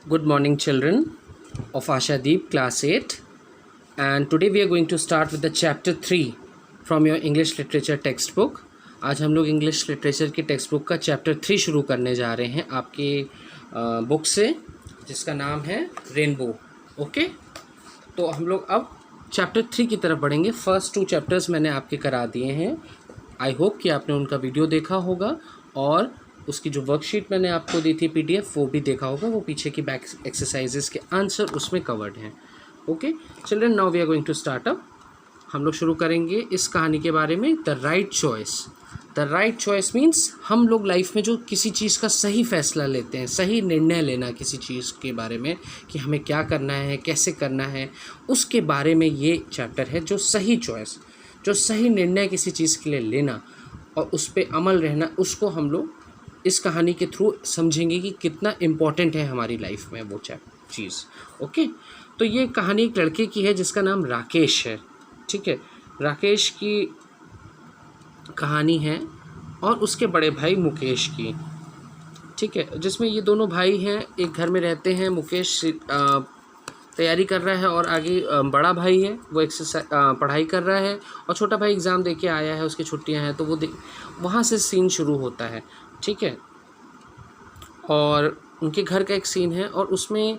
Good morning, children of Ashadeep, class 8. And today we are going to start with the chapter 3 from your English literature textbook. आज हम लोग English literature की text book का chapter 3 शुरू करने जा रहे हैं आपके बुक से, जिसका नाम है रेनबो. ओके, तो हम लोग अब चैप्टर 3 की तरफ बढ़ेंगे. फर्स्ट 2 चैप्टर्स मैंने आपके करा दिए हैं. आई होप कि आपने उनका वीडियो देखा होगा और उसकी जो वर्कशीट मैंने आपको दी थी पीडीएफ वो भी देखा होगा. वो पीछे की बैक एक्सरसाइजेस के आंसर उसमें कवर्ड हैं. Okay children, now we are going to start up. हम लोग शुरू करेंगे इस कहानी के बारे में, the right choice. The right choice means हम लोग लाइफ में जो किसी चीज़ का सही फैसला लेते हैं, सही निर्णय लेना किसी चीज़ के बारे में कि हमें क्या करना है, कैसे करना है, उसके बारे में ये चैप्टर है. जो सही चॉइस, जो सही निर्णय किसी चीज़ के लिए लेना और उस पर अमल रहना, उसको हम लोग इस कहानी के थ्रू समझेंगे कि कितना इम्पॉर्टेंट है हमारी लाइफ में वो चीज़. ओके, तो ये कहानी एक लड़के की है जिसका नाम राकेश है. ठीक है, राकेश की कहानी है और उसके बड़े भाई मुकेश की. ठीक है, जिसमें ये दोनों भाई हैं, एक घर में रहते हैं. मुकेश तैयारी कर रहा है और आगे बड़ा भाई है वो पढ़ाई कर रहा है और छोटा भाई एग्ज़ाम दे के आया है, उसकी छुट्टियां हैं, तो वो वहाँ से सीन शुरू होता है. ठीक है, और उनके घर का एक सीन है और उसमें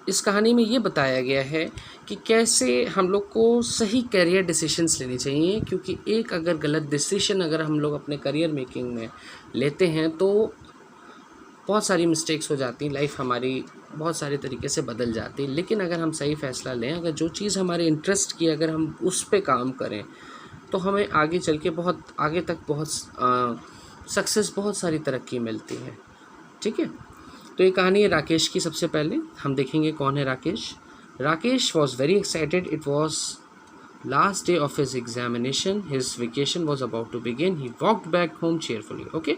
इस कहानी में ये बताया गया है कि कैसे हम लोग को सही करियर डिसीजंस लेने चाहिए. क्योंकि एक अगर गलत डिसीजन अगर हम लोग अपने करियर मेकिंग में लेते हैं तो बहुत सारी मिस्टेक्स हो जाती हैं, लाइफ हमारी बहुत सारे तरीके से बदल जाती है. लेकिन अगर हम सही फ़ैसला लें, अगर जो चीज़ हमारे इंटरेस्ट की अगर हम उस पर काम करें तो हमें आगे चल के बहुत आगे तक बहुत सक्सेस, बहुत सारी तरक्की मिलती है. ठीक है, तो ये कहानी है राकेश की. सबसे पहले हम देखेंगे कौन है Rakesh. Rakesh was very excited. It was last day of his examination. His vacation was about to begin. He walked back home cheerfully. Okay,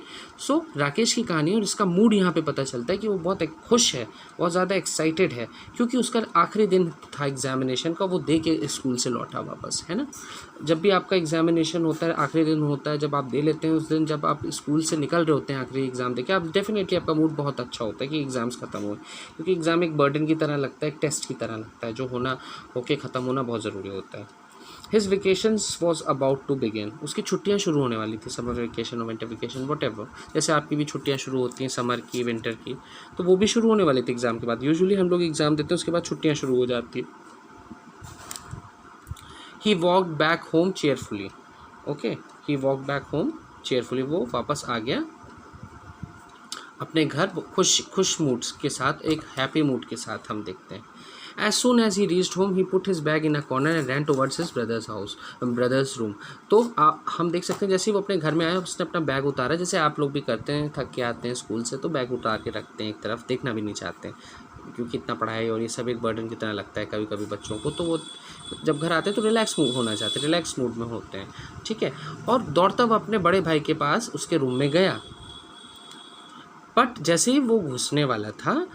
so Rakesh की कहानी और इसका मूड यहाँ पे पता चलता है कि वो बहुत खुश है, बहुत ज़्यादा एक्साइटेड है, क्योंकि उसका आखिरी दिन था एग्जामिनेशन का. वो दे के स्कूल से लौटा वापस, है ना. जब भी आपका एग्जामिनेशन होता है, आखिरी दिन होता है, जब आप दे लेते हैं उस दिन, जब आप स्कूल से निकल रहे होते हैं आखिरी एग्ज़ाम दे के, आप डेफिनेटली आपका मूड बहुत अच्छा होता है कि एग्ज़ाम्स ख़त्म हुए. क्योंकि एग्ज़ाम एक बर्डन की तरह लगता है, एक टेस्ट की तरह लगता है, जो होना होके ख़त्म होना बहुत ज़रूरी होता है. His vacations was about to begin. उसकी छुट्टियां शुरू होने वाली थी, समर वेकेशन और विंटर वेकेशन whatever. जैसे आपकी भी छुट्टियां शुरू होती हैं समर की, विंटर की, तो वो भी शुरू होने वाली थी एग्ज़ाम के बाद. यूजुअली हम लोग एग्ज़ाम देते हैं, उसके बाद छुट्टियां शुरू हो जाती. He walked back home cheerfully. Okay, he walked back home cheerfully. वो वापस आ गया अपने घर खुश मूड के साथ, एक हैप्पी मूड के साथ हम देखते हैं. As soon as he reached home, he put his bag in a corner and ran towards his brother's room. तो हम देख सकते हैं जैसे ही वो अपने घर में आया, उसने अपना बैग उतारा, जैसे आप लोग भी करते हैं, थक के आते हैं स्कूल से तो बैग उतार के रखते हैं एक तरफ, देखना भी नहीं चाहते हैं क्योंकि इतना पढ़ाई और ये सब एक बर्डन की तरह लगता है कभी कभी बच्चों को. तो वो जब घर आते हैं तो रिलैक्स होना चाहते हैं, रिलैक्स मूड में होते हैं. ठीक है, और दौड़ता हुआ अपने बड़े भाई के पास उसके रूम में गया. बट जैसे ही वो घुसने वाला था,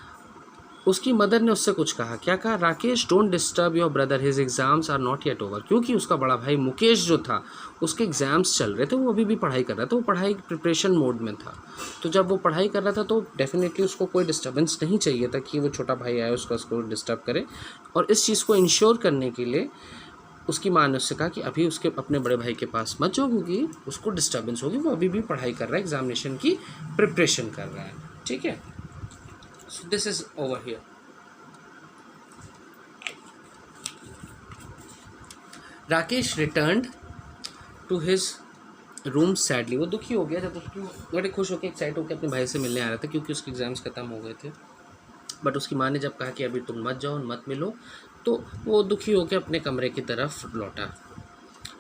उसकी मदर ने उससे कुछ कहा. क्या कहा? Rakesh, don't disturb your brother, his exams are not yet over. क्योंकि उसका बड़ा भाई मुकेश जो था, उसके एग्ज़ाम्स चल रहे थे, वो अभी भी पढ़ाई कर रहा था, वो पढ़ाई प्रिपरेशन मोड में था. तो जब वो पढ़ाई कर रहा था तो डेफिनेटली उसको कोई डिस्टर्बेंस नहीं चाहिए था कि वो छोटा भाई आए उसको डिस्टर्ब करे. और इस चीज़ को इंश्योर करने के लिए उसकी माँ ने उससे कहा कि अभी उसके अपने बड़े भाई के पास मत जाओ, क्योंकि उसको डिस्टर्बेंस होगी, वो अभी भी पढ़ाई कर रहा है, एग्जामिनेशन की प्रिपरेशन कर रहा है. ठीक है, so this is over here. Rakesh returned to his room sadly. वो दुखी हो गया जब उसकी बड़े खुश होकर एक्साइट होकर अपने भाई से मिलने आ रहा था, क्योंकि उसके एग्ज़ाम्स ख़त्म हो गए थे. बट उसकी माँ ने जब कहा कि अभी तुम मत जाओ, मत मिलो, तो वो दुखी होकर अपने कमरे की तरफ लौटा.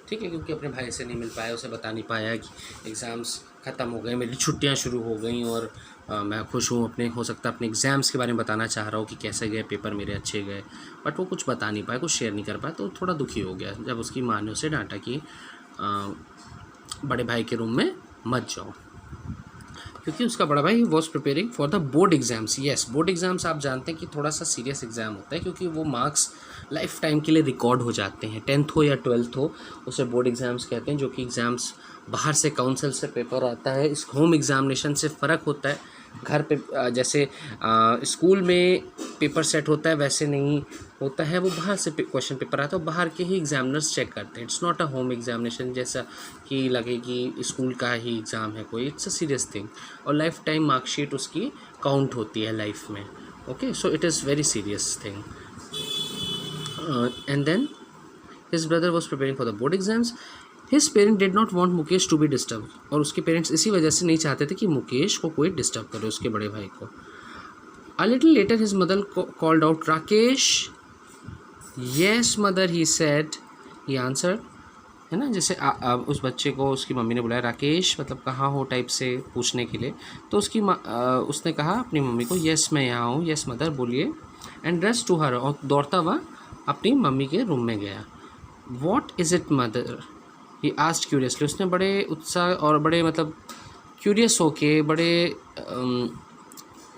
ठीक है, क्योंकि अपने भाई से नहीं मिल पाया, उसे बता नहीं पाया कि एग्ज़ाम्स ख़त्म हो गए, मेरी छुट्टियां शुरू हो गई और मैं खुश हूँ. हो सकता है अपने एग्ज़ाम्स के बारे में बताना चाह रहा हूँ कि कैसे गए, पेपर मेरे अच्छे गए, बट वो कुछ बता नहीं पाया, कुछ शेयर नहीं कर पाया. तो थोड़ा दुखी हो गया जब उसकी माँ ने उसे डांटा कि बड़े भाई के रूम में मत जाओ, क्योंकि उसका बड़ा भाई was preparing for the board exams. Yes, board exams आप जानते हैं कि थोड़ा सा सीरियस एग्ज़ाम होता है, क्योंकि वो मार्क्स लाइफ टाइम के लिए रिकॉर्ड हो जाते हैं. 10th हो या 12th हो, उसे बोर्ड एग्ज़ाम्स कहते हैं, जो कि एग्ज़ाम्स बाहर से काउंसिल से पेपर आता है. इस होम एग्ज़ामिनेशन से फ़र्क होता है घर पे जैसे स्कूल में पेपर सेट होता है वैसे नहीं होता है, वो बाहर से क्वेश्चन पेपर आता है, बाहर के ही एग्जामिनर्स चेक करते हैं। It's not a home examination जैसा कि लगे कि स्कूल का ही एग्ज़ाम है कोई। इट्स अ सीरियस थिंग, और लाइफ टाइम मार्कशीट उसकी काउंट होती है लाइफ में। Okay, so it is very serious thing. And then his brother was preparing for the board exams. His parent did not want Mukesh to be disturb, और उसके parents इसी वजह से नहीं चाहते थे कि मुकेश को कोई डिस्टर्ब करे, उसके बड़े भाई को। A little later his mother called out, Rakesh. Yes mother, he said. He answered. है ना, जैसे उस बच्चे को उसकी मम्मी ने बुलाया, राकेश मतलब कहाँ हो टाइप से पूछने के लिए, तो उसकी उसने कहा अपनी मम्मी को, यस मैं यहाँ हूँ, यस मदर बोलिए। एंड रश टू हर, और दौड़ता हुआ अपनी मम्मी के रूम में गया। What is it mother, he asked curiously. उसने बड़े उत्साह और बड़े मतलब क्यूरियस होके, बड़े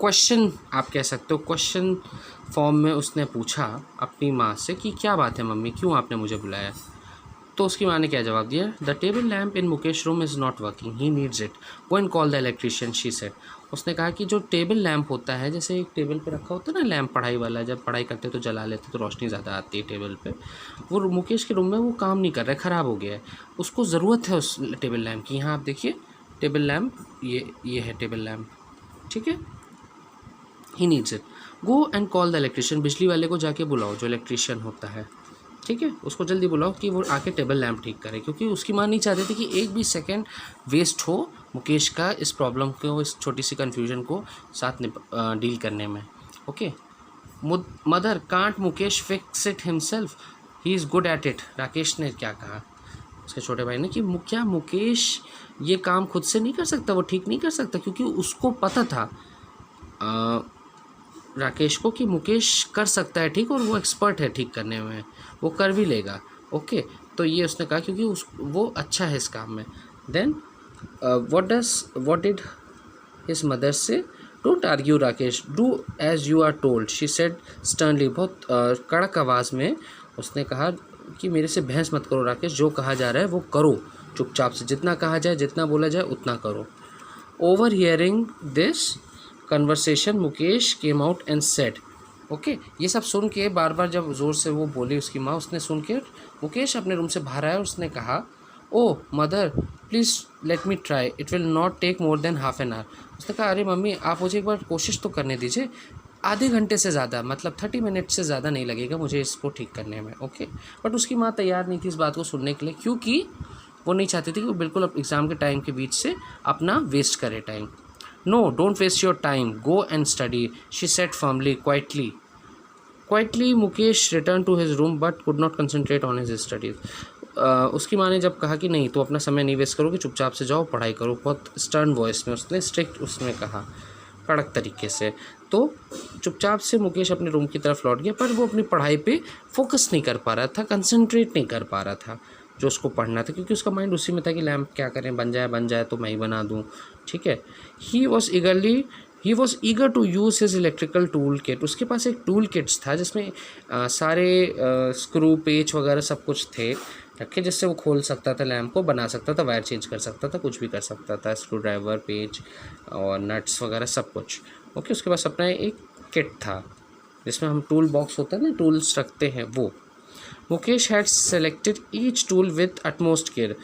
क्वेश्चन आप कह सकते हो, क्वेश्चन फॉर्म में उसने पूछा अपनी माँ से कि क्या बात है मम्मी, क्यों आपने मुझे बुलाया। तो उसकी माँ ने क्या जवाब दिया, the table lamp in Mukesh room is not working, he needs it, go and call the electrician, she said. उसने कहा कि जो टेबल लैम्प होता है, जैसे एक टेबल पे रखा होता है ना लैम्प पढ़ाई वाला, जब पढ़ाई करते तो जला लेते तो रोशनी ज़्यादा आती है टेबल पे, वो मुकेश के रूम में वो काम नहीं कर रहा है, ख़राब हो गया है, उसको ज़रूरत है उस टेबल लैम्प की। यहाँ आप देखिए टेबल लैम्प, ये है टेबल लैम्प, ठीक है। He needs it, go and call the electrician, बिजली वाले को जाके बुलाओ जो इलेक्ट्रीशियन होता है, ठीक है, उसको जल्दी बुलाओ कि वो आके टेबल लैम्प ठीक करे। क्योंकि उसकी माँ नहीं चाहती थी कि एक भी सेकंड वेस्ट हो मुकेश का इस प्रॉब्लम को, इस छोटी सी कन्फ्यूजन को साथ डील करने में। Okay, mother can't Mukesh fix it himself, he is good at it. Rakesh ने क्या कहा उसके छोटे भाई ने कि क्या मुकेश ये काम खुद से नहीं कर सकता, वो ठीक नहीं कर सकता, क्योंकि उसको पता था राकेश को कि मुकेश कर सकता है ठीक, और वो एक्सपर्ट है ठीक करने में, वो कर भी लेगा। ओके, तो ये उसने कहा क्योंकि वो अच्छा है इस काम में। Then what did his mother say, don't argue Rakesh, do as you are told, she said sternly. बहुत कड़क आवाज़ में उसने कहा कि मेरे से बहस मत करो राकेश, जो कहा जा रहा है वो करो चुपचाप से, जितना कहा जाए जितना बोला जाए उतना करो। Over hearing this conversation Mukesh came out and said, okay, ये सब सुन के बार बार जब ज़ोर से वो बोली उसकी माँ, उसने सुन के मुकेश अपने रूम से बाहर आया, उसने कहा, oh mother please let me try, it will not take more than half an hour. उसने कहा अरे मम्मी आप मुझे एक बार कोशिश तो करने दीजिए, आधे घंटे से ज़्यादा, मतलब 30 मिनट से ज़्यादा नहीं लगेगा मुझे इसको ठीक करने में। ओके, बट उसकी माँ तैयार नहीं थी इस बात को सुनने के लिए, क्योंकि वो नहीं चाहती थी कि वो बिल्कुल एग्ज़ाम के टाइम के बीच से अपना वेस्ट करे time. No, don't waste your time. Go and study, she said firmly, quietly. Quietly, Mukesh returned to his room but could not concentrate on his studies. उसकी माँ ने जब कहा कि नहीं तो अपना समय नहीं वेस्ट करोगे, चुपचाप से जाओ पढ़ाई करो, बहुत स्टर्न वॉइस में उसने, स्ट्रिक्ट उसमें कहा, कड़क तरीके से। तो चुपचाप से मुकेश अपने रूम की तरफ लौट गया, पर वो अपनी पढ़ाई पे फोकस नहीं कर पा रहा था, कंसंट्रेट नहीं कर पा रहा था जो उसको पढ़ना था, क्योंकि उसका माइंड उसी में था कि लैम्प क्या करें, बन जाए तो मैं ही बना दूँ, ठीक है। He was eager to use his electrical tool kit, उसके पास एक टूल किट्स था जिसमें सारे स्क्रू पेच वगैरह सब कुछ थे रखे, जिससे वो खोल सकता था लैम्प को, बना सकता था, वायर चेंज कर सकता था, कुछ भी कर सकता था, स्क्रू ड्राइवर, पेच और नट्स वगैरह सब कुछ। ओके, उसके पास अपना एक किट था जिसमें हम टूल बॉक्स होता है ना, टूल्स रखते हैं वो। Mukesh had selected each tool with utmost care,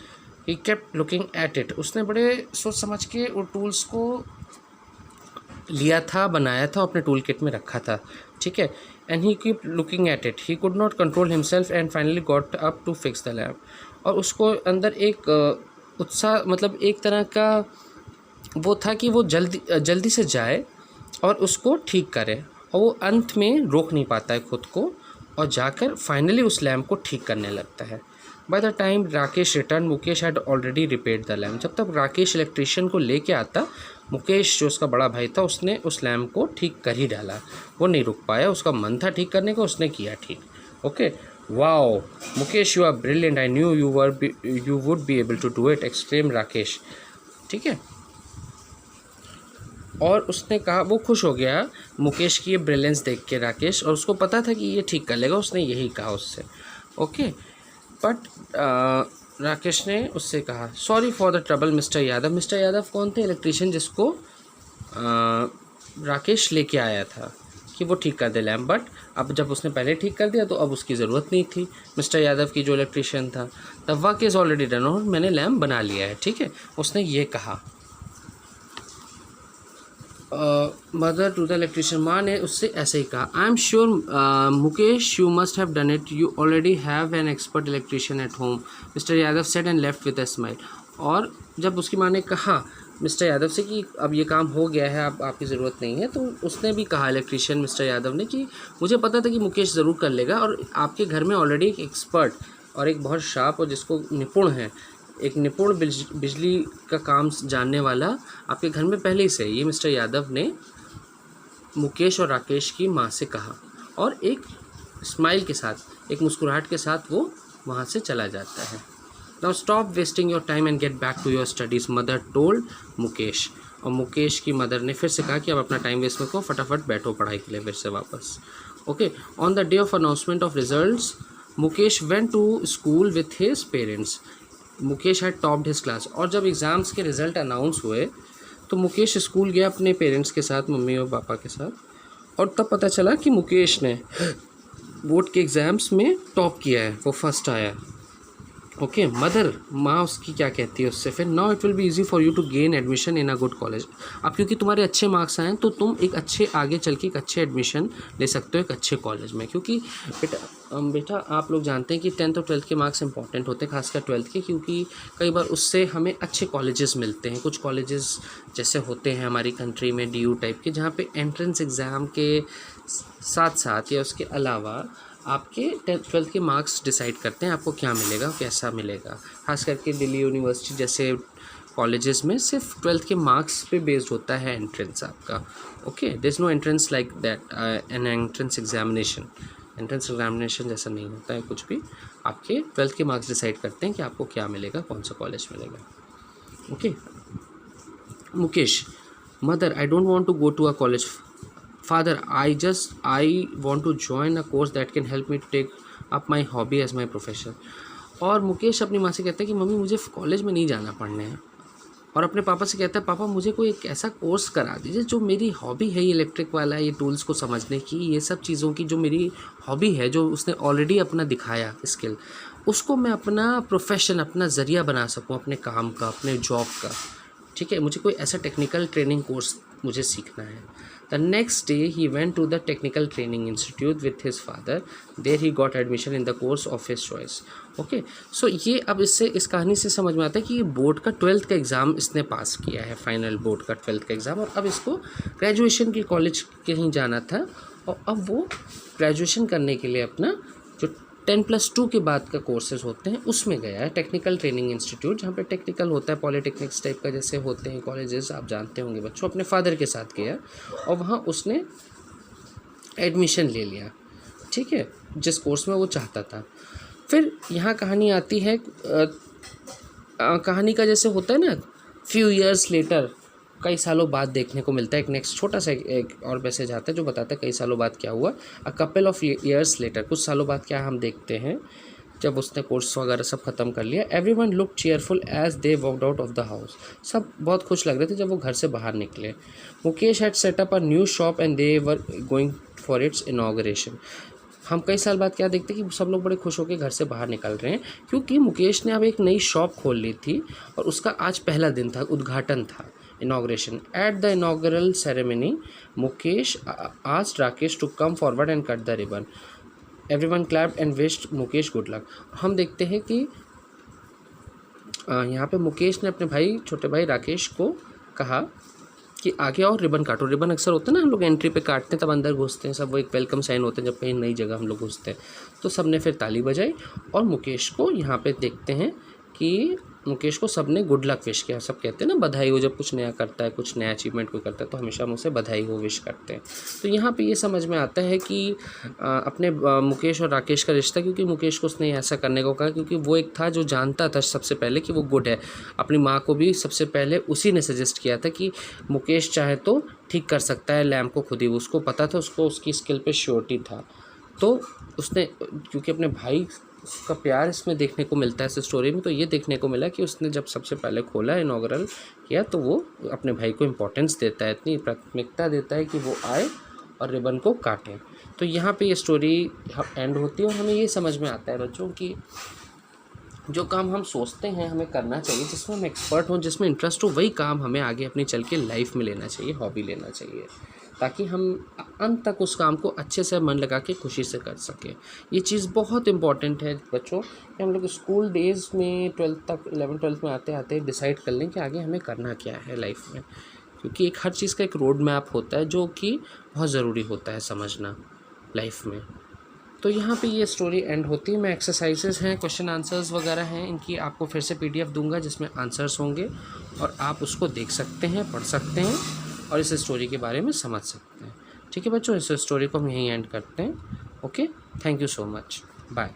he kept looking at it. उसने बड़े सोच समझ के वो टूल्स को लिया था, बनाया था, अपने टूल किट में रखा था, ठीक है। And he keep looking at it, he could not control himself and finally got up to fix the lamp. और उसको अंदर एक उत्साह, मतलब एक तरह का वो था कि वो जल्दी से जाए और उसको ठीक करे, और वो अंत में रोक नहीं पाता है खुद को, और जाकर फाइनली उस लैम्प को ठीक करने लगता है। By the time Rakesh return, Mukesh had already repaired the lamp. जब तक राकेश इलेक्ट्रीशियन को लेके आता, मुकेश जो उसका बड़ा भाई था उसने उस लैम्प को ठीक कर ही डाला, वो नहीं रुक पाया, उसका मन था ठीक करने का, उसने किया ठीक। Okay, wow Mukesh you are brilliant, I knew you would be able to do it, exclaim Rakesh, ठीक है। और उसने कहा, वो खुश हो गया मुकेश की ये ब्रिलियंस देख के राकेश, और उसको पता था कि ये ठीक कर लेगा, उसने यही कहा उससे। ओके, बट राकेश ने उससे कहा, sorry for the trouble mister Yadav. Mister Yadav कौन थे? इलेक्ट्रीशियन जिसको राकेश लेके आया था कि वो ठीक कर दे लैम्प, बट अब जब उसने पहले ठीक कर दिया तो अब उसकी ज़रूरत नहीं थी मिस्टर यादव की, जो इलेक्ट्रीशियन था। The work is already done, और मैंने लैम्प बना लिया है, ठीक है, उसने ये कहा। मदर टू द इलेक्ट्रीशियन, माँ ने उससे ऐसे ही कहा, I am sure Mukesh you must have done it, you already have an expert electrician at home, mister Yadav said and left with a smile. और जब उसकी माँ ने कहा मिस्टर यादव से कि अब ये काम हो गया है, अब आपकी ज़रूरत नहीं है, तो उसने भी कहा इलेक्ट्रीशियन मिस्टर यादव ने कि मुझे पता था कि मुकेश ज़रूर कर लेगा, और आपके घर में ऑलरेडी एक एक्सपर्ट और एक बहुत शार्प और जिसको निपुण है, एक निपुण बिजली का काम जानने वाला आपके घर में पहले ही से, ये मिस्टर यादव ने मुकेश और राकेश की माँ से कहा। और एक स्माइल के साथ, एक मुस्कुराहट के साथ वो वहाँ से चला जाता है। Now stop wasting your time and get back to your studies, mother told Mukesh. और मुकेश की मदर ने फिर से कहा कि अब अपना टाइम वेस्ट मत करो, फटाफट बैठो पढ़ाई के लिए फिर से वापस। Okay, on the day of announcement of results Mukesh went to school with his parents. Mukesh had topped his class, और जब एग्ज़ाम्स के रिज़ल्ट अनाउंस हुए तो मुकेश स्कूल गया अपने पेरेंट्स के साथ, मम्मी और पापा के साथ, और तब पता चला कि मुकेश ने बोर्ड के एग्ज़ाम्स में टॉप किया है, वो फर्स्ट आया। ओके, मदर, माँ उसकी क्या कहती है उससे फिर, now it will be easy for you to gain admission in a good college. अब क्योंकि तुम्हारे अच्छे मार्क्स आए तो तुम एक अच्छे, आगे चल के एक अच्छे एडमिशन ले सकते हो एक अच्छे कॉलेज में। क्योंकि बेटा आप लोग जानते हैं कि 10th और 12th के मार्क्स इंपॉर्टेंट होते हैं, खासकर 12th के, क्योंकि कई बार उससे हमें अच्छे कॉलेजेस मिलते हैं। कुछ कॉलेजेस जैसे होते हैं हमारी कंट्री में DU टाइप के, जहाँ पे एंट्रेंस एग्ज़ाम के साथ साथ या उसके अलावा आपके 10th 12th के मार्क्स डिसाइड करते हैं आपको क्या मिलेगा, कैसा मिलेगा। खास करके दिल्ली यूनिवर्सिटी जैसे कॉलेजेस में सिर्फ 12th के मार्क्स पे बेस्ड होता है एंट्रेंस आपका। Okay, there is no entrance like that, an entrance examination. Entrance examination जैसा नहीं होता है कुछ भी, आपके 12th के मार्क्स डिसाइड करते हैं कि आपको क्या मिलेगा, कौन सा कॉलेज मिलेगा। Okay, Mukesh, mother, I don't want to go to a college, Father, I want to join a course that can help me to take up my hobby as my profession। और मुकेश अपनी माँ से कहता है कि मम्मी मुझे college में नहीं जाना पढ़ने है, और अपने पापा से कहता है पापा मुझे कोई एक ऐसा कोर्स करा दीजिए जो मेरी हॉबी है, ये इलेक्ट्रिक वाला, ये टूल्स को समझने की, ये सब चीज़ों की जो मेरी हॉबी है, जो उसने ऑलरेडी अपना दिखाया स्किल, उसको मैं अपना प्रोफेशन, अपना ज़रिया बना सकूँ अपने काम का, अपने जॉब का। ठीक है, मुझे कोई ऐसा टेक्निकल ट्रेनिंग कोर्स मुझे सीखना है। The next day he went to the technical training institute with his father. There he got admission in the course of his choice. Okay, so ये अब इससे, इस कहानी से समझ में आता है कि ये बोर्ड का 12th का एग्ज़ाम इसने पास किया है, फाइनल बोर्ड का 12th का एग्ज़ाम, और अब इसको ग्रेजुएशन के कॉलेज कहीं जाना था, और अब वो ग्रेजुएशन करने के लिए अपना जो 10+2 के बाद का कोर्सेज होते हैं उसमें गया है, टेक्निकल ट्रेनिंग इंस्टीट्यूट, जहाँ पे टेक्निकल होता है, पॉलिटेक्निक्स टाइप का जैसे होते हैं कॉलेजेस, आप जानते होंगे बच्चों। अपने फादर के साथ गया और वहाँ उसने एडमिशन ले लिया, ठीक है, जिस कोर्स में वो चाहता था। फिर यहाँ कहानी आती है, कहानी का जैसे होता है ना, फ्यू ईयर्स लेटर, कई सालों बाद देखने को मिलता है। एक नेक्स्ट छोटा सा एक और मैसेज आता है जो बताता है कई सालों बाद क्या हुआ। A couple of years later, कुछ सालों बाद क्या हम देखते हैं, जब उसने कोर्स वगैरह सब ख़त्म कर लिया। Everyone look cheerful as they walked out of the house, सब बहुत खुश लग रहे थे जब वो घर से बाहर निकले। Mukesh had set up a new shop and they were going for its inauguration. हम कई साल बाद क्या देखते हैं कि सब लोग बड़े खुश होकर घर से बाहर निकल रहे हैं, क्योंकि मुकेश ने अब एक नई शॉप खोल ली थी और उसका आज पहला दिन था, उद्घाटन था, inauguration. At the inaugural ceremony Mukesh asked Rakesh to come forward and cut the ribbon. Everyone clapped and wished Mukesh good luck. हम देखते हैं कि यहाँ पे मुकेश ने अपने भाई, छोटे भाई राकेश को कहा कि आगे और रिबन काटो। रिबन अक्सर होता है ना, हम लोग एंट्री पे काटते हैं तब अंदर घुसते हैं, सब वो एक वेलकम साइन होते हैं जब कहीं नई जगह हम लोग घुसते हैं। तो सब ने फिर ताली बजाई और मुकेश को यहाँ पे देखते हैं कि मुकेश को सब ने गुड लक विश किया। सब कहते हैं ना बधाई हो, जब कुछ नया करता है, कुछ नया अचीवमेंट कोई करता है तो हमेशा हम उसे बधाई हो विश करते हैं। तो यहाँ पे ये समझ में आता है कि अपने मुकेश और राकेश का रिश्ता, क्योंकि मुकेश को उसने ऐसा करने को कहा क्योंकि वो एक था जो जानता था सबसे पहले कि वो गुड है। अपनी माँ को भी सबसे पहले उसी ने सजेस्ट किया था कि मुकेश चाहे तो ठीक कर सकता है लैम्प को खुद ही, उसको पता था, उसको उसकी स्किल पे श्योरिटी था। तो उसने क्योंकि अपने भाई का प्यार इसमें देखने को मिलता है इस स्टोरी में, तो ये देखने को मिला कि उसने जब सबसे पहले खोला इनॉग्रल किया तो वो अपने भाई को इम्पोर्टेंस देता है, इतनी प्राथमिकता देता है कि वो आए और रिबन को काटें। तो यहाँ पे ये स्टोरी एंड होती है और हमें ये समझ में आता है बच्चों कि जो काम हम सोचते हैं हमें करना चाहिए, जिसमें हम एक्सपर्ट हों, जिसमें इंटरेस्ट हो, वही काम हमें आगे अपनी चल के लाइफ में लेना चाहिए, हॉबी लेना चाहिए, ताकि हम अंत तक उस काम को अच्छे से मन लगा के खुशी से कर सकें। ये चीज़ बहुत इंपॉर्टेंट है बच्चों कि हम लोग स्कूल डेज़ में 12th तक 11th-12th में आते आते डिसाइड कर लें कि आगे हमें करना क्या है लाइफ में, क्योंकि एक हर चीज़ का एक रोड मैप होता है जो कि बहुत ज़रूरी होता है समझना लाइफ में। तो यहाँ पे ये स्टोरी एंड होती है। मैं एक्सरसाइजेस हैं, क्वेश्चन आंसर्स वगैरह हैं, इनकी आपको फिर से PDF दूंगा जिसमें आंसर्स होंगे और आप उसको देख सकते हैं, पढ़ सकते हैं और इस स्टोरी के बारे में समझ सकते हैं। ठीक है बच्चों, इस स्टोरी को हम यहीं एंड करते हैं। Okay, thank you so much, bye.